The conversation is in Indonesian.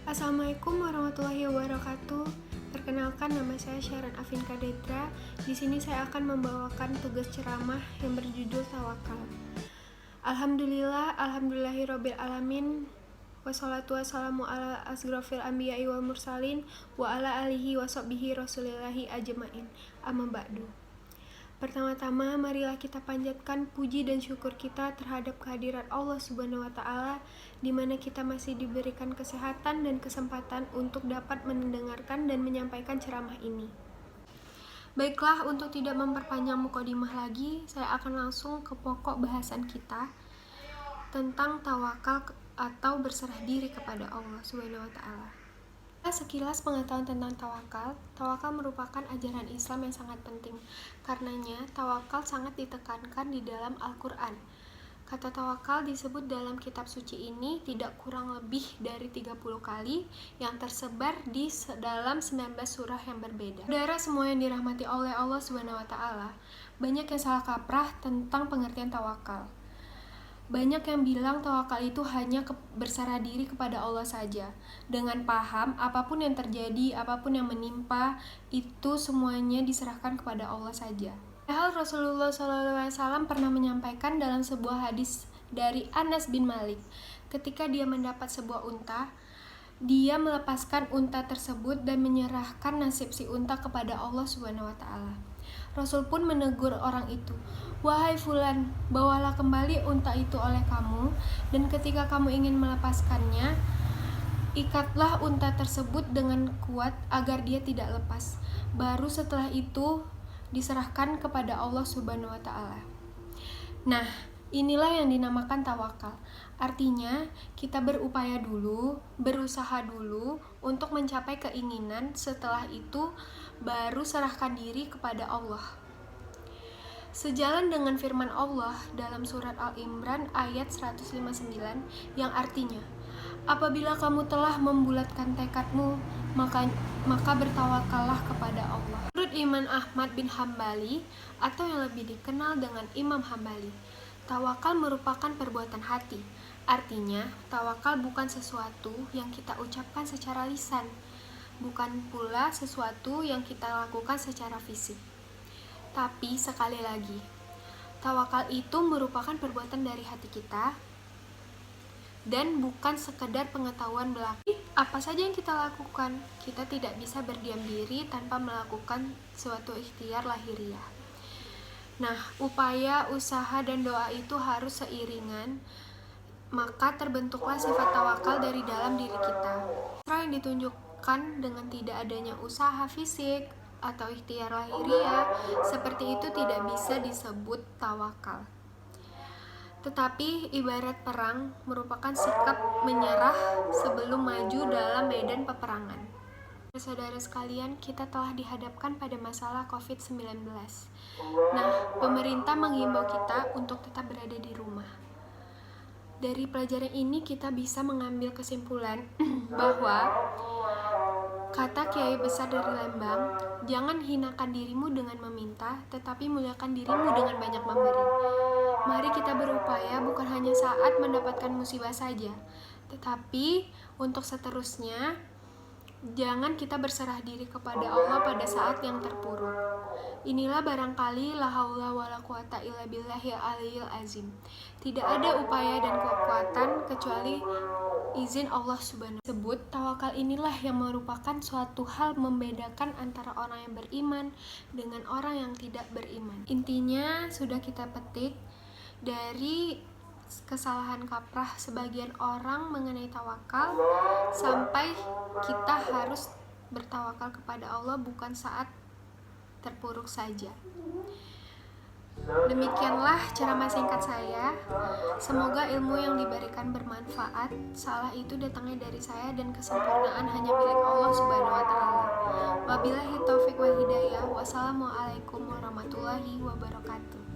Assalamualaikum warahmatullahi wabarakatuh. Perkenalkan, nama saya Sharon Afin Kadedra. Di sini saya akan membawakan tugas ceramah yang berjudul Tawakal. Alhamdulillahirabbil alamin. Wassalatu wassalamu ala asyrofil anbiya'i wal mursalin wa ala alihi wa sahbihi rasulillahi ajmain. Amma ba'du. Pertama-tama, marilah kita panjatkan puji dan syukur kita terhadap kehadirat Allah Subhanahu wa Ta'ala, di mana kita masih diberikan kesehatan dan kesempatan untuk dapat mendengarkan dan menyampaikan ceramah ini. Baiklah, untuk tidak memperpanjang mukadimah lagi, saya akan langsung ke pokok bahasan kita tentang tawakal atau berserah diri kepada Allah Subhanahu wa Ta'ala. Sekilas pengetahuan tentang tawakal. Tawakal merupakan ajaran Islam yang sangat penting. Karenanya, tawakal sangat ditekankan di dalam Al-Quran. Kata tawakal disebut dalam kitab suci ini tidak kurang lebih dari 30 kali yang tersebar di dalam 19 surah yang berbeda. Saudara semua yang dirahmati oleh Allah Subhanahu wa Ta'ala, banyak yang salah kaprah tentang pengertian tawakal. Banyak yang bilang tawakal itu hanya berserah diri kepada Allah saja. Dengan paham, apapun yang terjadi, apapun yang menimpa, itu semuanya diserahkan kepada Allah saja. Padahal Rasulullah SAW pernah menyampaikan dalam sebuah hadis dari Anas bin Malik, ketika dia mendapat sebuah unta, dia melepaskan unta tersebut dan menyerahkan nasib si unta kepada Allah Subhanahu wa Ta'ala. Rasul pun menegur orang itu, "Wahai fulan, bawalah kembali unta itu oleh kamu, dan ketika kamu ingin melepaskannya, ikatlah unta tersebut dengan kuat agar dia tidak lepas. Baru setelah itu diserahkan kepada Allah Subhanahu wa Ta'ala." Nah, inilah yang dinamakan tawakal. Artinya, kita berupaya dulu, berusaha dulu untuk mencapai keinginan, setelah itu baru serahkan diri kepada Allah. Sejalan dengan firman Allah dalam surat Al-Imran ayat 159 yang artinya, "Apabila kamu telah membulatkan tekadmu, maka bertawakallah kepada Allah." Menurut Imam Ahmad bin Hambali, atau yang lebih dikenal dengan Imam Hambali, tawakal merupakan perbuatan hati. Artinya, tawakal bukan sesuatu yang kita ucapkan secara lisan, bukan pula sesuatu yang kita lakukan secara fisik. Tapi sekali lagi, tawakal itu merupakan perbuatan dari hati kita dan bukan sekedar pengetahuan belaka. Apa saja yang kita lakukan, kita tidak bisa berdiam diri tanpa melakukan suatu ikhtiar lahiriah. Nah, upaya, usaha, dan doa itu harus seiringan, maka terbentuklah sifat tawakal dari dalam diri kita. Yang ditunjukkan dengan tidak adanya usaha fisik atau ikhtiar lahiriah, seperti itu tidak bisa disebut tawakal. Tetapi ibarat perang merupakan sikap menyerah sebelum maju dalam medan peperangan. Saudara sekalian, kita telah dihadapkan pada masalah COVID-19. Nah, pemerintah menghimbau kita untuk tetap berada di rumah. Dari pelajaran ini kita bisa mengambil kesimpulan bahwa kata Kiai Besar dari Lembang, "Jangan hinakan dirimu dengan meminta, tetapi muliakan dirimu dengan banyak memberi." Mari kita berupaya bukan hanya saat mendapatkan musibah saja, tetapi untuk seterusnya, jangan kita berserah diri kepada Allah pada saat yang terpuruk. Inilah barangkali la haula wala quwata illa billahil aliyil azim. Tidak ada upaya dan kekuatan kecuali izin Allah Subhanahu wa Ta'ala. Sebut tawakal inilah yang merupakan suatu hal membedakan antara orang yang beriman dengan orang yang tidak beriman. Intinya sudah kita petik dari kesalahan kaprah sebagian orang mengenai tawakal, sampai kita harus bertawakal kepada Allah bukan saat terpuruk saja. Demikianlah ceramah singkat saya. Semoga ilmu yang diberikan bermanfaat. Salah itu datangnya dari saya dan kesempurnaan hanya milik Allah Subhanahu wa Ta'ala. Wabillahi taufiq wal hidayah. Wassalamualaikum warahmatullahi wabarakatuh.